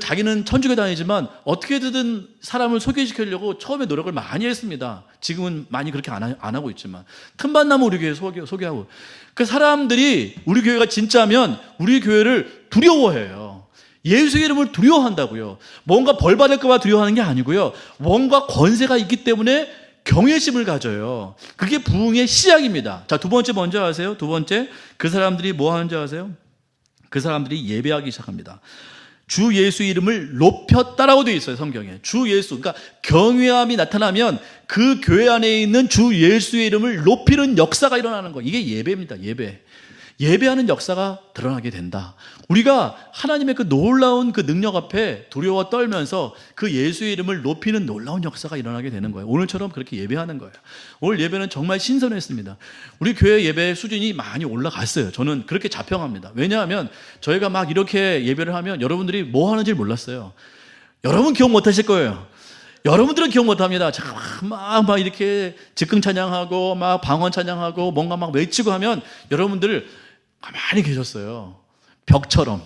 자기는 천주교 다니지만 어떻게든 사람을 소개시키려고 처음에 노력을 많이 했습니다. 지금은 많이 그렇게 안 하고 있지만 틈만 나면 우리 교회 소개하고. 그 사람들이 우리 교회가 진짜면 우리 교회를 두려워해요. 예수의 이름을 두려워한다고요. 뭔가 벌 받을까 봐 두려워하는 게 아니고요. 뭔가 권세가 있기 때문에 경외심을 가져요. 그게 부흥의 시작입니다. 자, 두 번째 먼저 아세요? 두 번째, 그 사람들이 뭐 하는지 아세요? 그 사람들이 예배하기 시작합니다. 주 예수 이름을 높였다라고 되어 있어요, 성경에. 주 예수, 그러니까 경외함이 나타나면 그 교회 안에 있는 주 예수의 이름을 높이는 역사가 일어나는 거예요. 이게 예배입니다, 예배. 예배하는 역사가 드러나게 된다. 우리가 하나님의 그 놀라운 그 능력 앞에 두려워 떨면서 그 예수의 이름을 높이는 놀라운 역사가 일어나게 되는 거예요. 오늘처럼 그렇게 예배하는 거예요. 오늘 예배는 정말 신선했습니다. 우리 교회 예배 수준이 많이 올라갔어요. 저는 그렇게 자평합니다. 왜냐하면 저희가 막 이렇게 예배를 하면 여러분들이 뭐 하는지 몰랐어요. 여러분 기억 못 하실 거예요. 여러분들은 기억 못 합니다. 막 이렇게 즉흥 찬양하고 막 방언 찬양하고 뭔가 막 외치고 하면 여러분들 가만히 계셨어요. 벽처럼.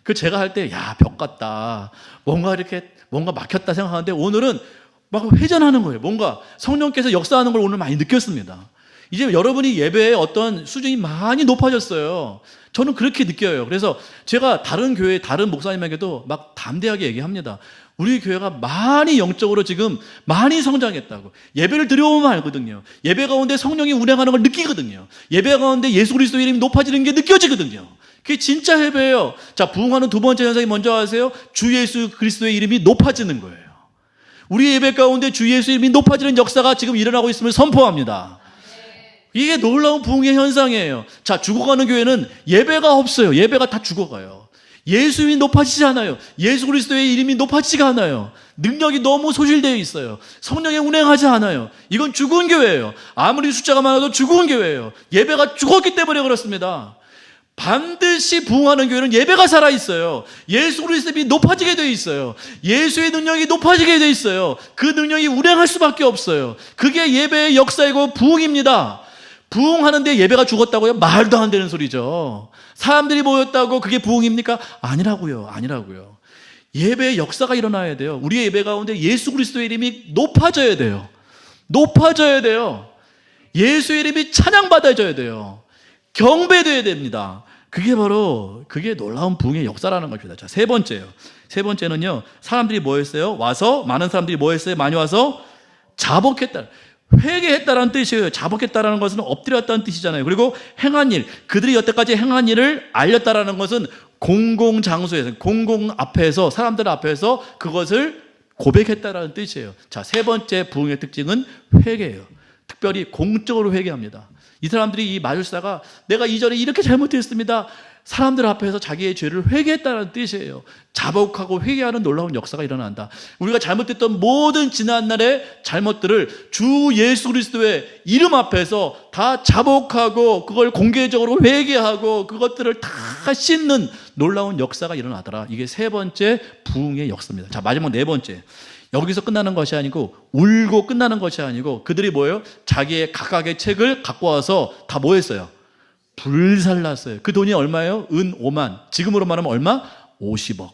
그 제가 할 때 야, 벽 같다. 뭔가 막혔다 생각하는데 오늘은 막 회전하는 거예요. 뭔가 성령께서 역사하는 걸 오늘 많이 느꼈습니다. 이제 여러분이 예배의 어떤 수준이 많이 높아졌어요. 저는 그렇게 느껴요. 그래서 제가 다른 교회, 다른 목사님에게도 막 담대하게 얘기합니다. 우리 교회가 많이 영적으로 지금 많이 성장했다고. 예배를 드려오면 알거든요. 예배 가운데 성령이 운행하는 걸 느끼거든요. 예배 가운데 예수 그리스도의 이름이 높아지는 게 느껴지거든요. 그게 진짜 예배예요. 자, 부흥하는 두 번째 현상이 뭔지 아세요? 주 예수 그리스도의 이름이 높아지는 거예요. 우리 예배 가운데 주 예수 이름이 높아지는 역사가 지금 일어나고 있음을 선포합니다. 이게 놀라운 부흥의 현상이에요. 자, 죽어가는 교회는 예배가 없어요. 예배가 다 죽어가요. 예수 이름이 높아지지 않아요. 예수 그리스도의 이름이 높아지지가 않아요. 능력이 너무 소실되어 있어요. 성령이 운행하지 않아요. 이건 죽은 교회예요. 아무리 숫자가 많아도 죽은 교회예요. 예배가 죽었기 때문에 그렇습니다. 반드시 부흥하는 교회는 예배가 살아있어요. 예수 그리스도의 이름이 높아지게 되어 있어요. 예수의 능력이 높아지게 되어 있어요. 그 능력이 운행할 수밖에 없어요. 그게 예배의 역사이고 부흥입니다. 부흥하는데 예배가 죽었다고요? 말도 안 되는 소리죠. 사람들이 모였다고 그게 부흥입니까? 아니라고요. 예배의 역사가 일어나야 돼요. 우리의 예배 가운데 예수 그리스도의 이름이 높아져야 돼요. 예수의 이름이 찬양받아져야 돼요. 경배돼야 됩니다. 그게 놀라운 부흥의 역사라는 것입니다. 자, 세 번째는요. 사람들이 뭐 했어요? 많은 사람들이 뭐 했어요? 많이 와서 자복했다. 회개했다라는 뜻이에요. 자복했다라는 것은 엎드렸다는 뜻이잖아요. 그리고 행한 일, 그들이 여태까지 행한 일을 알렸다라는 것은 공공장소에서, 공공 앞에서, 사람들 앞에서 그것을 고백했다라는 뜻이에요. 자, 세 번째 부흥의 특징은 회개예요. 특별히 공적으로 회개합니다. 이 사람들이, 이 마술사가 내가 이전에 이렇게 잘못했습니다. 사람들 앞에서 자기의 죄를 회개했다는 뜻이에요. 자복하고 회개하는 놀라운 역사가 일어난다. 우리가 잘못했던 모든 지난날의 잘못들을 주 예수 그리스도의 이름 앞에서 다 자복하고 그걸 공개적으로 회개하고 그것들을 다 씻는 놀라운 역사가 일어나더라. 이게 세 번째 부흥의 역사입니다. 자, 마지막 네 번째. 여기서 끝나는 것이 아니고 울고 끝나는 것이 아니고 그들이 뭐예요? 자기의 각각의 책을 갖고 와서 다 뭐 했어요? 불살랐어요. 그 돈이 얼마예요? 은 5만. 지금으로 말하면 얼마? 50억.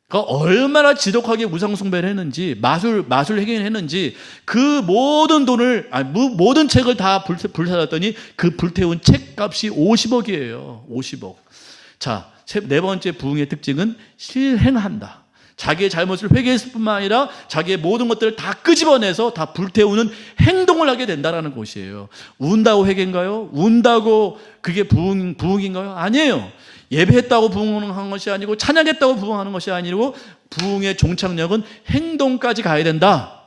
그러니까 얼마나 지독하게 우상숭배를 했는지, 마술 행위를 했는지, 그 모든 돈을, 모든 책을 다 불살랐더니 그 불태운 책값이 50억이에요. 50억. 자, 네 번째 부흥의 특징은 실행한다. 자기의 잘못을 회개했을 뿐만 아니라 자기의 모든 것들을 다 끄집어내서 다 불태우는 행동을 하게 된다는 것이에요. 운다고 회개인가요? 운다고 그게 부흥인가요? 아니에요. 예배했다고 부흥하는 것이 아니고 찬양했다고 부흥하는 것이 아니고 부흥의 종착역은 행동까지 가야 된다.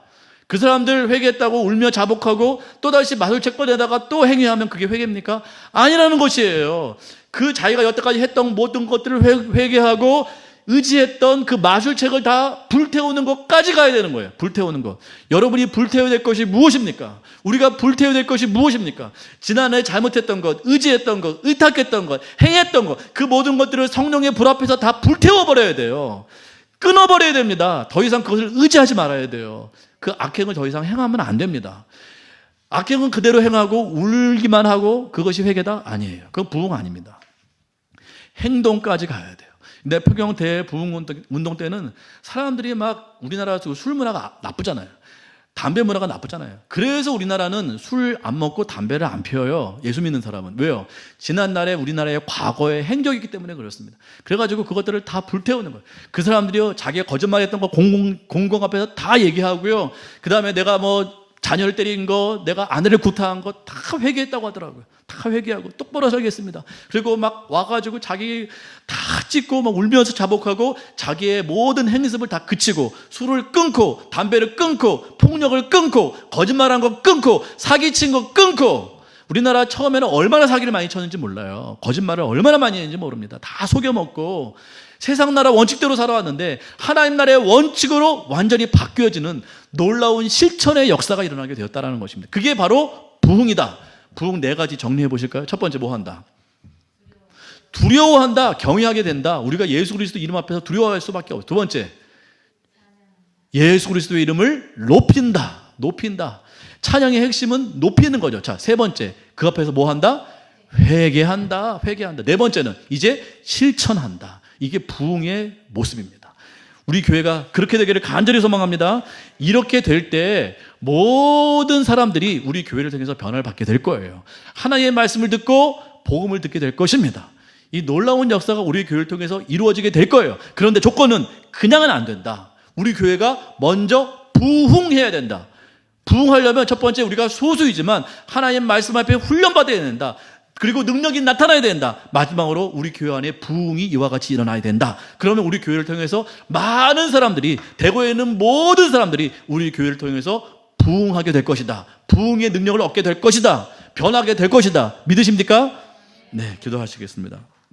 그 사람들 회개했다고 울며 자복하고 또다시 마술책 꺼내다가 또 행위하면 그게 회개입니까? 아니라는 것이에요. 그 자기가 여태까지 했던 모든 것들을 회개하고 의지했던 그 마술책을 다 불태우는 것까지 가야 되는 거예요. 불태우는 것. 여러분이 불태워야 될 것이 무엇입니까? 우리가 불태워야 될 것이 무엇입니까? 지난해 잘못했던 것, 의지했던 것, 의탁했던 것, 행했던 것, 그 모든 것들을 성령의 불 앞에서 다 불태워버려야 돼요. 끊어버려야 됩니다. 더 이상 그것을 의지하지 말아야 돼요. 그 악행을 더 이상 행하면 안 됩니다. 악행은 그대로 행하고 울기만 하고 그것이 회개다? 아니에요. 그건 부흥 아닙니다. 행동까지 가야 돼요. 내포경 대부흥운동 때는 사람들이 막 우리나라 술 문화가 나쁘잖아요. 담배 문화가 나쁘잖아요. 그래서 우리나라는 술 안 먹고 담배를 안 피워요. 예수 믿는 사람은. 왜요? 지난날에 우리나라의 과거의 행적이 있기 때문에 그렇습니다. 그래가지고 그것들을 다 불태우는 거예요. 그 사람들이요, 자기가 거짓말했던 거 공공 앞에서 다 얘기하고요. 그 다음에 내가 뭐 자녀를 때린 거, 내가 아내를 구타한 거 다 회개했다고 하더라고요. 다 회개하고 똑바로 서겠습니다. 그리고 막 와가지고 자기 다 찢고 막 울면서 자복하고 자기의 모든 행습을 다 그치고 술을 끊고 담배를 끊고 폭력을 끊고 거짓말한 거 끊고 사기친 거 끊고 우리나라 처음에는 얼마나 사기를 많이 쳤는지 몰라요. 거짓말을 얼마나 많이 했는지 모릅니다. 다 속여먹고 세상 나라 원칙대로 살아왔는데 하나님 나라의 원칙으로 완전히 바뀌어지는 놀라운 실천의 역사가 일어나게 되었다는 것입니다. 그게 바로 부흥이다. 부흥 4가지 정리해 보실까요? 첫 번째 뭐 한다? 두려워한다. 경외하게 된다. 우리가 예수 그리스도 이름 앞에서 두려워할 수밖에 없어요. 두 번째, 예수 그리스도의 이름을 높인다. 찬양의 핵심은 높이는 거죠. 자, 세 번째, 그 앞에서 뭐 한다? 회개한다. 네 번째는 이제 실천한다. 이게 부흥의 모습입니다. 우리 교회가 그렇게 되기를 간절히 소망합니다. 이렇게 될 때 모든 사람들이 우리 교회를 통해서 변화를 받게 될 거예요. 하나님의 말씀을 듣고 복음을 듣게 될 것입니다. 이 놀라운 역사가 우리 교회를 통해서 이루어지게 될 거예요. 그런데 조건은 그냥은 안 된다. 우리 교회가 먼저 부흥해야 된다. 부흥하려면 첫 번째 우리가 소수이지만 하나님 말씀 앞에 훈련받아야 된다. 그리고 능력이 나타나야 된다. 마지막으로 우리 교회 안에 부흥이 이와 같이 일어나야 된다. 그러면 우리 교회를 통해서 많은 사람들이, 대구에 있는 모든 사람들이 우리 교회를 통해서 부흥하게 될 것이다. 부흥의 능력을 얻게 될 것이다. 변하게 될 것이다. 믿으십니까? 네, 기도하시겠습니다.